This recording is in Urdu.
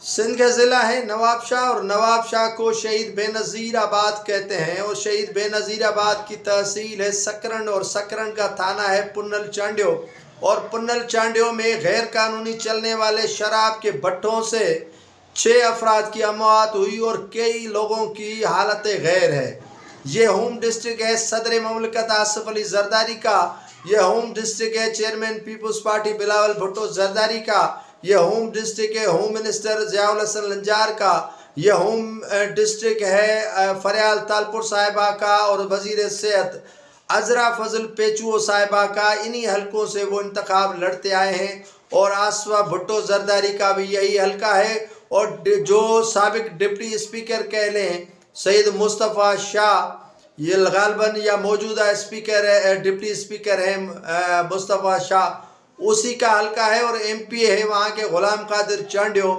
سندھ کا ضلع ہے نواب شاہ، اور نواب شاہ کو شہید بے نظیر آباد کہتے ہیں، اور شہید بے نظیر آباد کی تحصیل ہے سکرن، اور سکرن کا تھانہ ہے پنل چانڈیو، اور پنل چانڈیو میں غیر قانونی چلنے والے شراب کے بھٹوں سے 6 افراد کی اموات ہوئی اور کئی لوگوں کی حالت غیر ہے۔ یہ ہوم ڈسٹرکٹ ہے صدر مملکت آصف علی زرداری کا، یہ ہوم ڈسٹرکٹ ہے چیئرمین پیپلز پارٹی بلاول بھٹو زرداری کا، یہ ہوم ڈسٹرکٹ ہے ہوم منسٹر ضیاء الحسن لنجار کا، یہ ہوم ڈسٹرکٹ ہے فریال تالپور صاحبہ کا، اور وزیر صحت عذرا فضل پیچو صاحبہ کا۔ انہی حلقوں سے وہ انتخاب لڑتے آئے ہیں، اور آصفہ بھٹو زرداری کا بھی یہی حلقہ ہے، اور جو سابق ڈپٹی اسپیکر کہہ لیں سید مصطفیٰ شاہ، یہ غالباً یا موجودہ اسپیکر ہے، ڈپٹی اسپیکر ہیں مصطفیٰ شاہ، اسی کا حلقہ ہے، اور ایم پی ہے وہاں کے غلام قادر چانڈیو۔